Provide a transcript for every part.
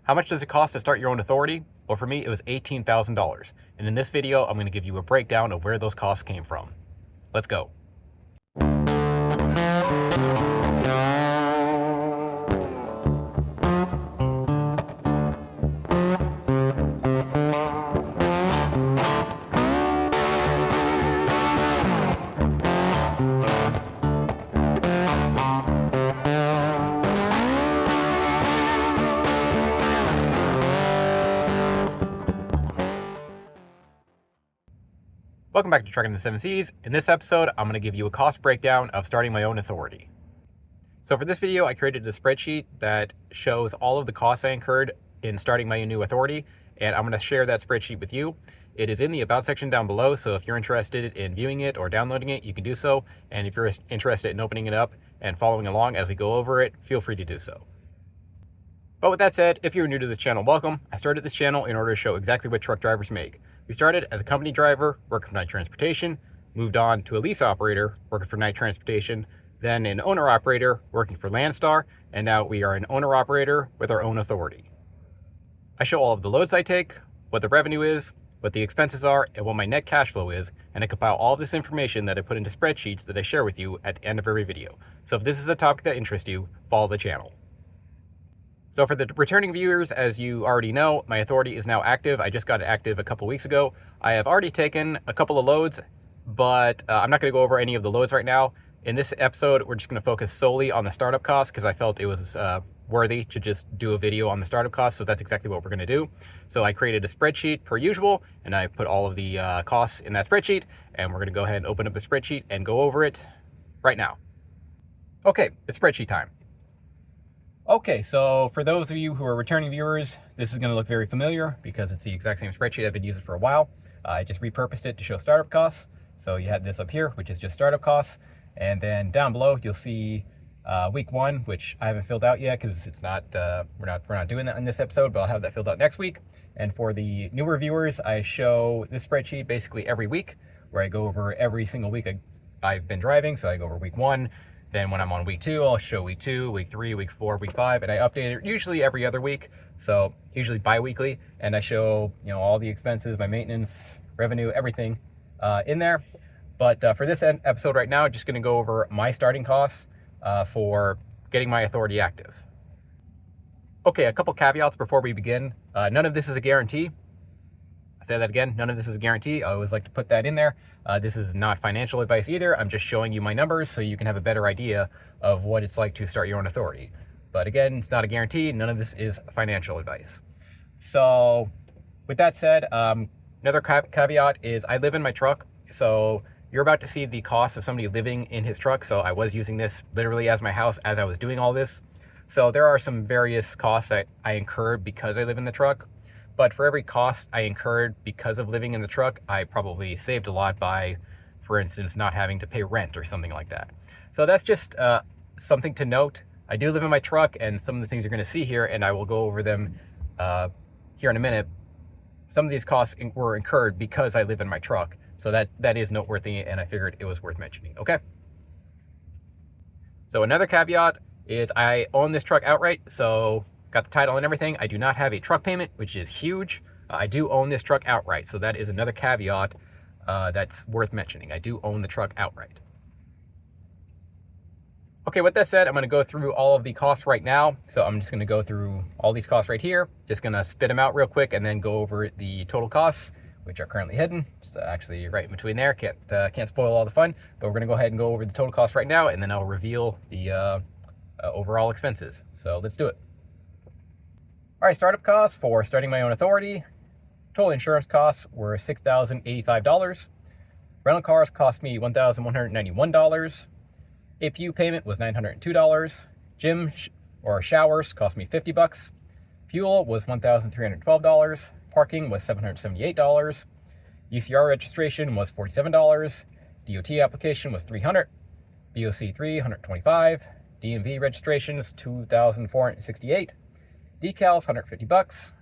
How much does it cost to start your own authority? Well, for me, it was $18,000. And in this video, I'm going to give you a breakdown of where those costs came from. Let's go. Welcome back to Trucking the Seven Seas. In this episode, I'm going to give you a cost breakdown of starting my own authority. So for this video, I created a spreadsheet that shows all of the costs I incurred in starting my new authority, and I'm going to share that spreadsheet with you. It is in the About section down below, so if you're interested in viewing it or downloading it, you can do so. And if you're interested in opening it up and following along as we go over it, feel free to do so. But with that said, if you're new to this channel, welcome. I started this channel in order to show exactly what truck drivers make. We started as a company driver, working for night transportation, moved on to a lease operator, working for night transportation, then an owner-operator, working for Landstar, and now we are an owner-operator with our own authority. I show all of the loads I take, what the revenue is, what the expenses are, and what my net cash flow is, and I compile all of this information that I put into spreadsheets that I share with you at the end of every video. So if this is a topic that interests you, follow the channel. So for the returning viewers, as you already know, my authority is now active. I just got it active a couple weeks ago. I have already taken a couple of loads, but I'm not going to go over any of the loads right now. In this episode, we're just going to focus solely on the startup costs because I felt it was worthy to just do a video on the startup costs. So that's exactly what we're going to do. So I created a spreadsheet per usual, and I put all of the costs in that spreadsheet, and we're going to go ahead and open up the spreadsheet and go over it right now. Okay, it's spreadsheet time. Okay, so for those of you who are returning viewers, this is going to look very familiar because it's the exact same spreadsheet I've been using for a while. I just repurposed it to show startup costs. So you have this up here, which is just startup costs. And then down below, you'll see week one, which I haven't filled out yet because it's not, we're not doing that in this episode, but I'll have that filled out next week. And for the newer viewers, I show this spreadsheet basically every week where I go over every single week I've been driving. So I go over week one. Then when I'm on week two, I'll show week two, week three, week four, week five, and I update it usually every other week. So usually bi-weekly, and I show, all the expenses, my maintenance, revenue, everything in there. But for this episode right now, I'm just going to go over my starting costs for getting my authority active. Okay, a couple caveats before we begin. None of this is a guarantee. I say that again, none of this is a guarantee. I always like to put that in there. This is not financial advice either. I'm just showing you my numbers so you can have a better idea of what it's like to start your own authority. But again, it's not a guarantee. None of this is financial advice. So with that said, another caveat is I live in my truck. So you're about to see the cost of somebody living in his truck. So I was using this literally as my house as I was doing all this. So there are some various costs that I incurred because I live in the truck. But for every cost I incurred because of living in the truck, I probably saved a lot by, for instance, not having to pay rent or something like that. So that's just something to note. I do live in my truck, and some of the things you're going to see here, and I will go over them here in a minute. Some of these costs were incurred because I live in my truck. So that is noteworthy, and I figured it was worth mentioning. Okay. So another caveat is I own this truck outright, so got the title and everything. I do not have a truck payment, which is huge. I do own this truck outright, so that is another caveat that's worth mentioning. I do own the truck outright. Okay, with that said, I'm going to go through all of the costs right now. So I'm just going to go through all these costs right here. Just going to spit them out real quick and then go over the total costs, which are currently hidden. Just actually right in between there. Can't spoil all the fun, but we're going to go ahead and go over the total costs right now, and then I'll reveal the overall expenses. So let's do it. All right, startup costs for starting my own authority. Total insurance costs were $6,085. Rental cars cost me $1,191. APU payment was $902. Gym or showers cost me $50. Fuel was $1,312. Parking was $778. UCR registration was $47. DOT application was $300. BOC $325. DMV registration is $2,468. Decals, $150.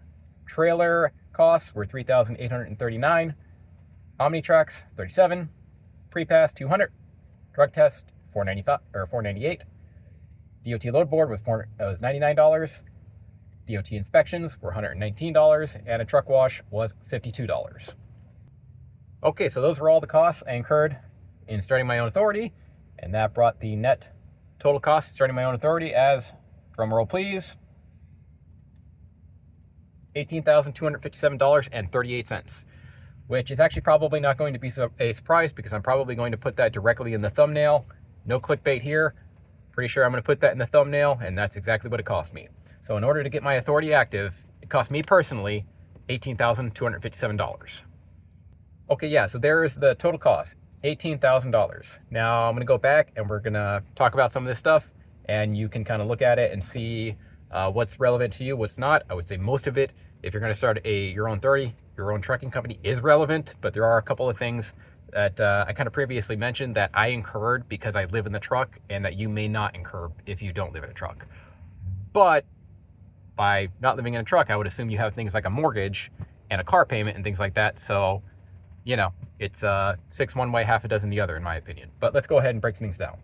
Trailer costs were $3,839. Omnitracks, $37. Pre-pass, $200. Drug test, $495 or $498. DOT load board was $99. DOT inspections were $119, and a truck wash was $52. Okay, so those were all the costs I incurred in starting my own authority, and that brought the net total cost of starting my own authority as, drumroll please, $18,257.38, which is actually probably not going to be a surprise because I'm probably going to put that directly in the thumbnail. No clickbait here. Pretty sure I'm going to put that in the thumbnail, and that's exactly what it cost me. So in order to get my authority active, it cost me personally $18,257. Okay, yeah, so there's the total cost, $18,000. Now I'm going to go back and we're going to talk about some of this stuff, and you can kind of look at it and see what's relevant to you, what's not. I would say most of it, if you're going to start your own authority, your own trucking company, is relevant, but there are a couple of things that I kind of previously mentioned that I incurred because I live in the truck, and that you may not incur if you don't live in a truck. But by not living in a truck, I would assume you have things like a mortgage and a car payment and things like that. So, you know, it's 6 one way, half a dozen the other, in my opinion. But let's go ahead and break things down.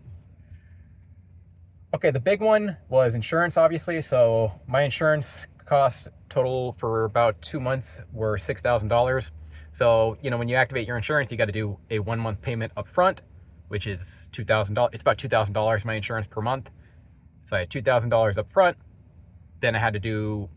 Okay, the big one was insurance, obviously. So my insurance costs total for about 2 months were $6,000. So, you know, when you activate your insurance, you got to do a 1 month payment up front, which is $2,000. It's about $2,000 my insurance per month. So I had $2,000 up front. Then I had to do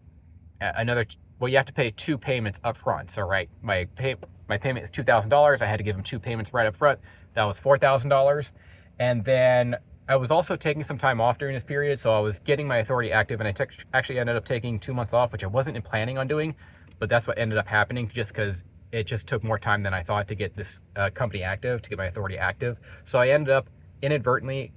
another, well, you have to pay 2 payments up front. So, right, my payment is $2,000. I had to give them 2 payments right up front. That was $4,000. And then I was also taking some time off during this period. So I was getting my authority active, and I actually ended up taking 2 months off, which I wasn't planning on doing, but that's what ended up happening just because it just took more time than I thought to get this company active, to get my authority active. So I ended up inadvertently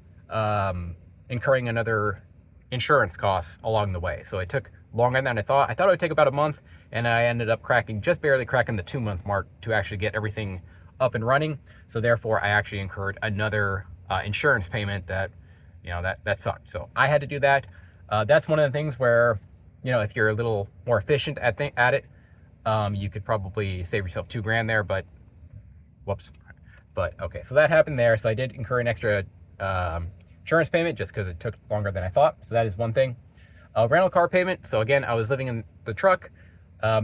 incurring another insurance costs along the way. So it took longer than I thought. I thought it would take about a month, and I ended up just barely cracking the 2 month mark to actually get everything up and running. So therefore I actually incurred another insurance payment that, you know, that sucked. So I had to do that. That's one of the things where, you know, if you're a little more efficient at it, you could probably save yourself $2,000 there, but whoops. But okay, so that happened there. So I did incur an extra insurance payment just because it took longer than I thought. So that is one thing. Rental car payment. So again, I was living in the truck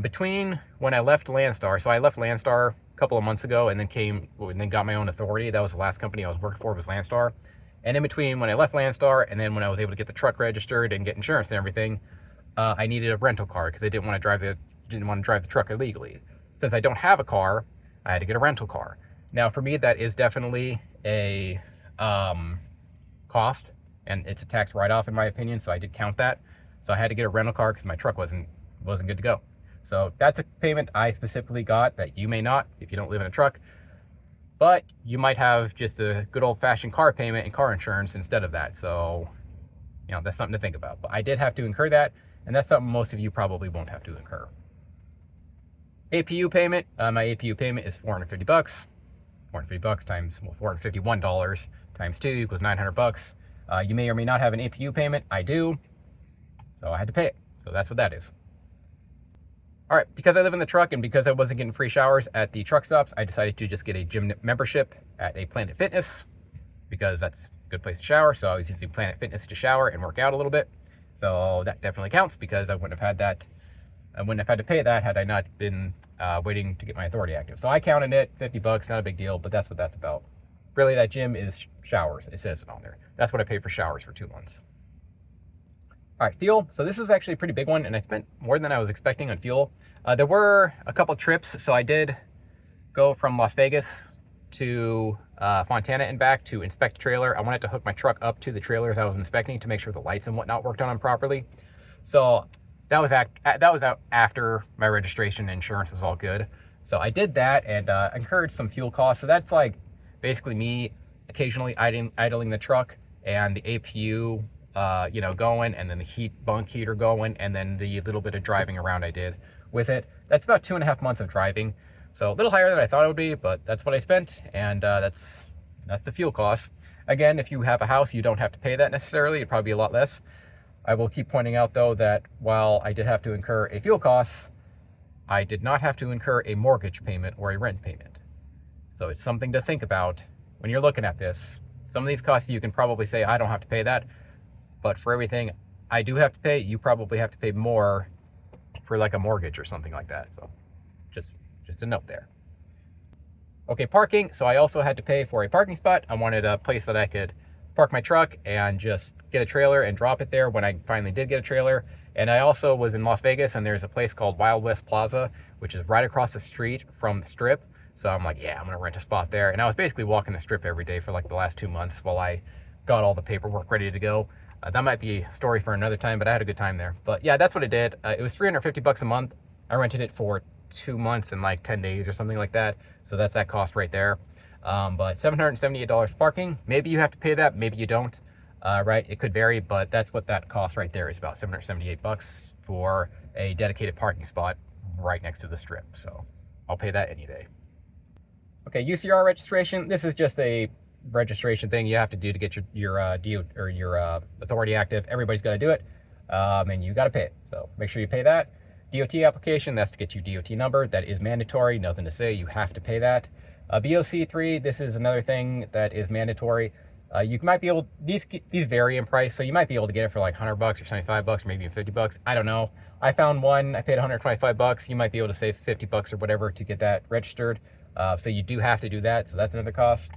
between when I left Landstar. So I left Landstar a couple of months ago, and then got my own authority. That was the last company I was working for, was Landstar. And in between when I left Landstar and then when I was able to get the truck registered and get insurance and everything, I needed a rental car because I didn't want to drive the truck illegally. Since I don't have a car, I had to get a rental car. Now for me, that is definitely a cost, and it's a tax write-off in my opinion, so I did count that. So I had to get a rental car because my truck wasn't good to go. So that's a payment I specifically got that you may not if you don't live in a truck, but you might have just a good old-fashioned car payment and car insurance instead of that. So, you know, that's something to think about. But I did have to incur that, and that's something most of you probably won't have to incur. APU payment. My APU payment is $450. $450 times, well, $451 times 2 equals $900. You may or may not have an APU payment. I do, so I had to pay it. So that's what that is. All right, because I live in the truck and because I wasn't getting free showers at the truck stops, I decided to just get a gym membership at a Planet Fitness because that's a good place to shower. So I was using Planet Fitness to shower and work out a little bit. So that definitely counts because I wouldn't have had that. I wouldn't have had to pay that had I not been waiting to get my authority active. So I counted it, $50, not a big deal, but that's what that's about. Really, that gym is showers. It says it on there. That's what I paid for showers for 2 months. All right, fuel. So this is actually a pretty big one, and I spent more than I was expecting on fuel. There were a couple trips. So I did go from Las Vegas to Fontana and back to inspect a trailer. I wanted to hook my truck up to the trailers I was inspecting to make sure the lights and whatnot worked on them properly. So that was out after my registration and insurance was all good. So I did that and incurred some fuel costs. So that's like basically me occasionally idling the truck and the APU going, and then the bunk heater going, and then the little bit of driving around I did with it. That's about 2.5 months of driving. So a little higher than I thought it would be, but that's what I spent, and that's the fuel cost. Again, if you have a house, you don't have to pay that necessarily. It'd probably be a lot less. I will keep pointing out though that while I did have to incur a fuel cost, I did not have to incur a mortgage payment or a rent payment. So it's something to think about when you're looking at this. Some of these costs you can probably say, I don't have to pay that. But for everything I do have to pay. You probably have to pay more for like a mortgage or something like that. So just a note there. Okay, parking. So I also had to pay for a parking spot. I wanted a place that I could park my truck and just get a trailer and drop it there when I finally did get a trailer. And I also was in Las Vegas, and there's a place called Wild West Plaza, which is right across the street from the Strip. So I'm like, yeah, I'm gonna rent a spot there. And I was basically walking the Strip every day for like the last 2 months while I got all the paperwork ready to go. That might be a story for another time, but I had a good time there. But yeah, that's what I did. It was $350 a month. I rented it for 2 months and like 10 days or something like that. So that's that cost right there. But $778 parking. Maybe you have to pay that, maybe you don't. Right, it could vary, but that's what that cost right there is, about $778 for a dedicated parking spot right next to the Strip. So I'll pay that any day. Okay, UCR registration. This is just a registration thing you have to do to get your DO or your authority active. Everybody's got to do it, and you got to pay it. So make sure you pay that. DOT application, that's to get your DOT number. That is mandatory. Nothing to say. You have to pay that. VOC3, this is another thing that is mandatory. You might be able, these vary in price, so you might be able to get it for like $100 or $75 or maybe even $50. I don't know. I found one, I paid $125. You might be able to save $50 or whatever to get that registered. So you do have to do that, so that's another cost.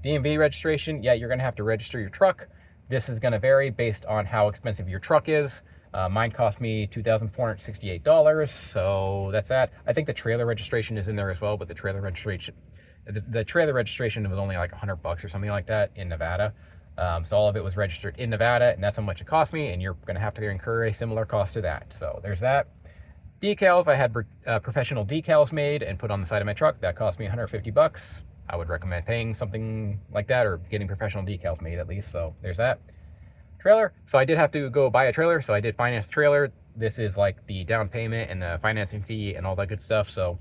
DMV registration, yeah, you're gonna have to register your truck. This is gonna vary based on how expensive your truck is. Mine cost me $2,468, so that's that. I think the trailer registration is in there as well, but the trailer registration was only like $100 or something like that in Nevada. So all of it was registered in Nevada, and that's how much it cost me, and you're going to have to incur a similar cost to that. So there's that. Decals, I had professional decals made and put on the side of my truck. That cost me $150. I would recommend paying something like that or getting professional decals made at least. So there's that. Trailer. So I did have to go buy a trailer, so I did finance the trailer. This is like the down payment and the financing fee and all that good stuff. So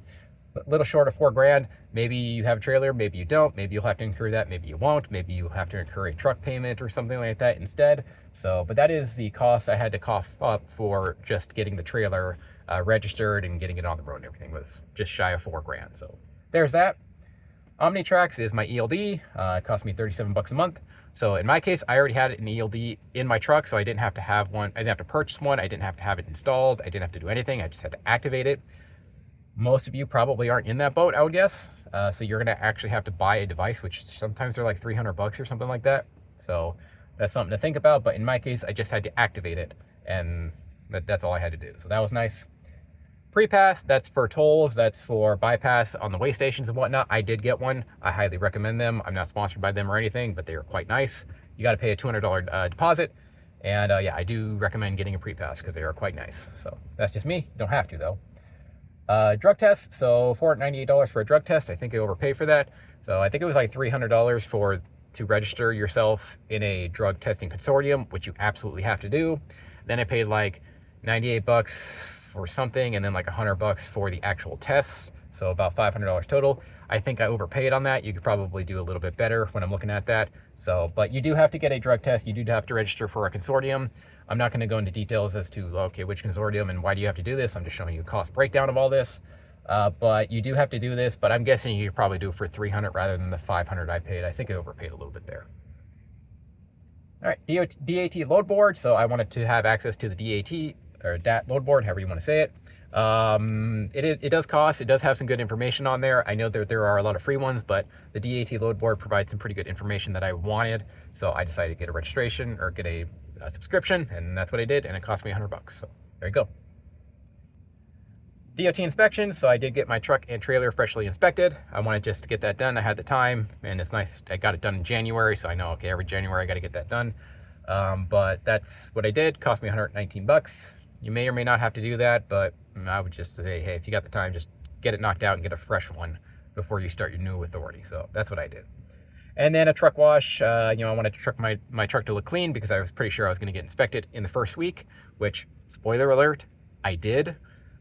a little short of $4,000. Maybe you have a trailer, maybe you don't. Maybe you'll have to incur that, maybe you won't. Maybe you have to incur a truck payment or something like that instead. So, but that is the cost I had to cough up for just getting the trailer registered and getting it on the road. And everything was just shy of $4,000. So there's that. OmniTrax is my ELD. It cost me $37 a month. So in my case, I already had an ELD in my truck, so I didn't have to have one. I didn't have to purchase one. I didn't have to have it installed. I didn't have to do anything. I just had to activate it. Most of you probably aren't in that boat, I would guess. So you're gonna actually have to buy a device, which sometimes are like $300 or something like that. So that's something to think about. But in my case, I just had to activate it, and that's all I had to do. So that was nice. Pre-pass, that's for tolls, that's for bypass on the way stations and whatnot. I did get one. I highly recommend them. I'm not sponsored by them or anything, but they are quite nice. You got to pay a $200 deposit. And yeah, I do recommend getting a pre-pass because they are quite nice. So that's just me. You don't have to though. Drug test, so $498 for a drug test. I think I overpaid for that. So I think it was like $300 to register yourself in a drug testing consortium, which you absolutely have to do. Then I paid like $98 for something, and then like $100 for the actual tests. So about $500 total. I think I overpaid on that. You could probably do a little bit better when I'm looking at that. So, but you do have to get a drug test. You do have to register for a consortium. I'm not going to go into details as to, okay, which consortium and why do you have to do this. I'm just showing you a cost breakdown of all this. But you do have to do this, but I'm guessing you could probably do it for $300 rather than the $500 I paid. I think I overpaid a little bit there. All right, DAT load board. So I wanted to have access to the DAT or DAT load board, however you want to say it. It does cost. It does have some good information on there. I know that there are a lot of free ones, but the DAT load board provides some pretty good information that I wanted. So I decided to get a registration or get a subscription, and that's what I did, and it cost me $100. So there you go. DOT inspection. So I did get my truck and trailer freshly inspected. I wanted just to get that done. I had the time, and it's nice. I got it done in January, so I know, okay, every January I got to get that done. But that's what I did. Cost me $119. You may or may not have to do that, but I would just say, hey, if you got the time, just get it knocked out and get a fresh one before you start your new authority. So that's what I did. And then a truck wash. I wanted to truck my truck to look clean because I was pretty sure I was going to get inspected in the first week, which, spoiler alert, I did.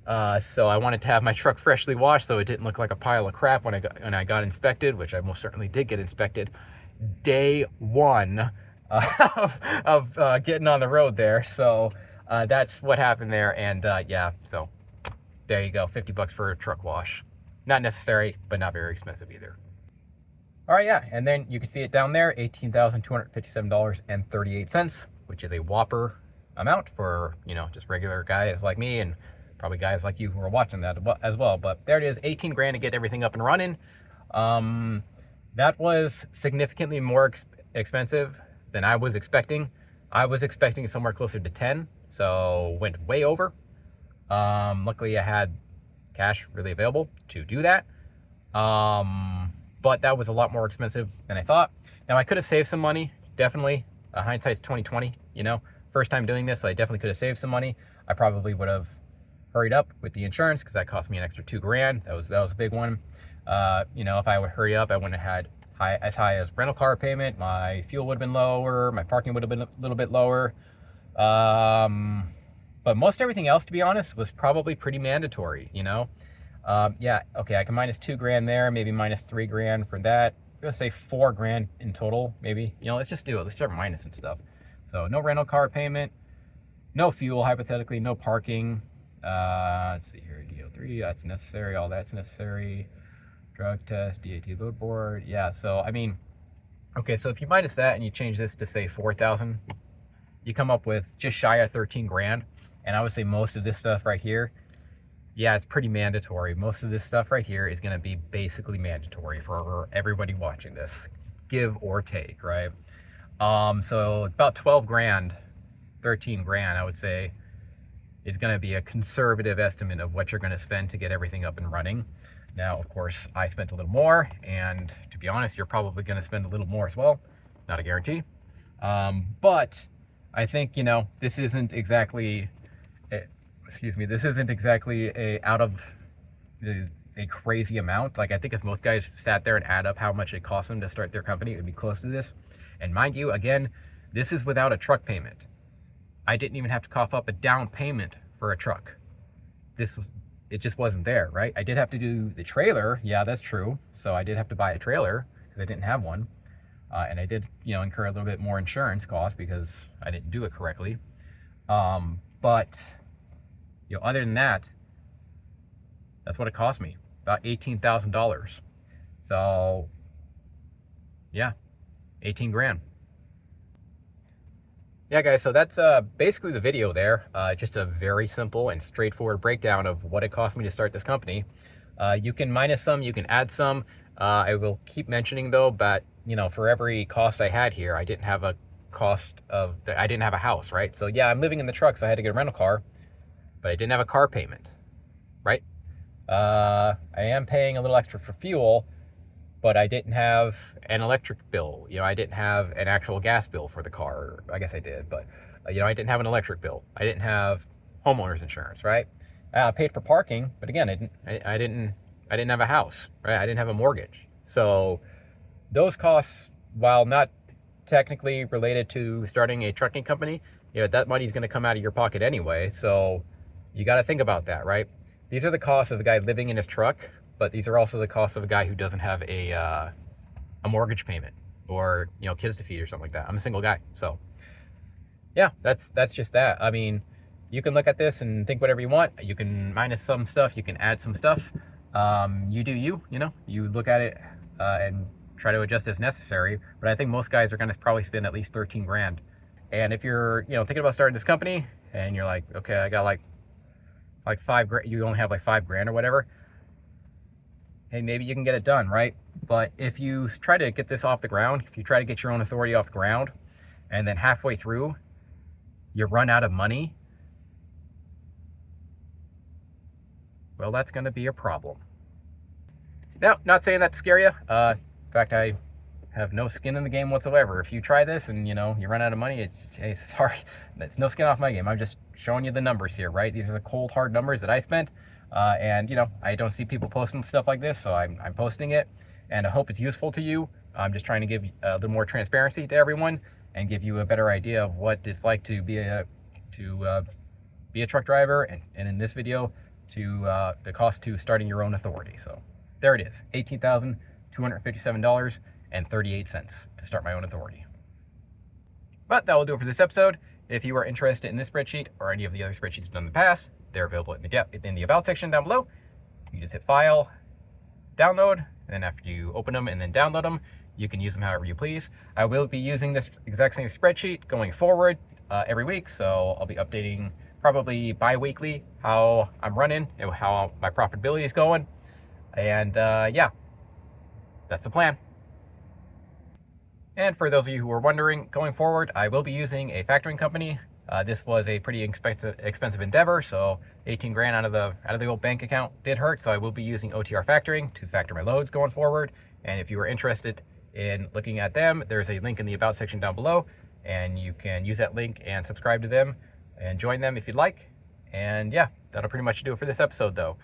So I wanted to have my truck freshly washed so it didn't look like a pile of crap when I got inspected, which I most certainly did get inspected day one of getting on the road there. So that's what happened there. And yeah, so there you go, $50 for a truck wash. Not necessary, but not very expensive either. All right, yeah, and then you can see it down there, $18,257.38, which is a whopper amount for, you know, just regular guys like me and probably guys like you who are watching that as well. But there it is, 18 grand to get everything up and running. That was significantly more expensive than I was expecting. I was expecting somewhere closer to 10, so went way over. Luckily I had cash really available to do that. But that was a lot more expensive than I thought. Now I could have saved some money, definitely. Hindsight's 20/20, you know. First time doing this, so I definitely could have saved some money. I probably would have hurried up with the insurance because that cost me an extra 2 grand. That was a big one. You know, if I would hurry up, I wouldn't have had as high as rental car payment. My fuel would have been lower. My parking would have been a little bit lower. But most everything else, to be honest, was probably pretty mandatory, you know. Yeah, okay, I can minus 2 grand there, maybe minus 3 grand for that. I'm gonna say 4 grand in total, maybe. You know, let's just do it. Let's start minusing stuff. So no rental car payment, no fuel, hypothetically, no parking. Let's see here, DO3, that's necessary, all that's necessary. Drug test, DAT load board. Yeah, so I mean, okay, so if you minus that and you change this to say 4,000, you come up with just shy of 13 grand. And I would say most of this stuff right here, yeah, it's pretty mandatory. Most of this stuff right here is gonna be basically mandatory for everybody watching this, give or take, right? So about 12 grand, 13 grand, I would say, is gonna be a conservative estimate of what you're gonna spend to get everything up and running. Now, of course, I spent a little more, and to be honest, you're probably gonna spend a little more as well. Not a guarantee. But I think, you know, this isn't exactly, this isn't exactly a crazy amount. Like, I think if most guys sat there and add up how much it cost them to start their company, it would be close to this. And mind you, again, this is without a truck payment. I didn't even have to cough up a down payment for a truck. It just wasn't there, right? I did have to do the trailer. Yeah, that's true. So I did have to buy a trailer because I didn't have one. And I did, you know, incur a little bit more insurance cost because I didn't do it correctly. But, you know, other than that, that's what it cost me, about $18,000. So, yeah, 18 grand. Yeah, guys, so that's basically the video there. Just a very simple and straightforward breakdown of what it cost me to start this company. You can minus some, you can add some. I will keep mentioning, though, but, you know, for every cost I had here, I didn't have a I didn't have a house, right? So, yeah, I'm living in the truck, so I had to get a rental car, but I didn't have a car payment, right? I am paying a little extra for fuel, but I didn't have an electric bill. You know, I didn't have an actual gas bill for the car. I guess I did, but, you know, I didn't have an electric bill. I didn't have homeowner's insurance, right? I paid for parking, but again, I didn't have a house, right? I didn't have a mortgage. So those costs, while not technically related to starting a trucking company, you know, that money is going to come out of your pocket anyway. So you got to think about that, right? These are the costs of a guy living in his truck, but these are also the costs of a guy who doesn't have a mortgage payment or, you know, kids to feed or something like that. I'm a single guy. So yeah, that's just that. I mean, you can look at this and think whatever you want. You can minus some stuff, you can add some stuff. You do you know, you look at it and try to adjust as necessary. But I think most guys are going to probably spend at least 13 grand. And if you're, you know, thinking about starting this company and you're like, okay, I got like 5 grand, you only have like 5 grand or whatever, hey, maybe you can get it done, right? But if you try to get this off the ground, if you try to get your own authority off the ground, and then halfway through you run out of money, well, that's going to be a problem. Now, not saying that to scare you. In fact, I have no skin in the game whatsoever. If you try this and, you know, you run out of money, it's sorry, it's no skin off my game. I'm just showing you the numbers here, right? These are the cold, hard numbers that I spent. And, you know, I don't see people posting stuff like this, so I'm posting it, and I hope it's useful to you. I'm just trying to give a little more transparency to everyone and give you a better idea of what it's like to be a truck driver, and in this video, to the cost to starting your own authority. So there it is, $18,257.38 to start my own authority. But that will do it for this episode. If you are interested in this spreadsheet or any of the other spreadsheets done in the past, they're available in the About section down below. You just hit File, Download, and then after you open them and then download them, you can use them however you please. I will be using this exact same spreadsheet going forward every week, so I'll be updating probably bi-weekly how I'm running and how my profitability is going. And yeah, that's the plan. And for those of you who are wondering, going forward, I will be using a factoring company. This was a pretty expensive endeavor, so 18 grand out of the old bank account did hurt. So I will be using OTR Factoring to factor my loads going forward. And if you are interested in looking at them, there's a link in the About section down below, and you can use that link and subscribe to them and join them if you'd like. And yeah, that'll pretty much do it for this episode, though.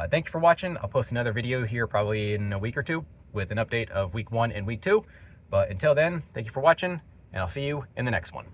Thank you for watching. I'll post another video here probably in a week or two with an update of week 1 and week 2. But until then, thank you for watching, and I'll see you in the next one.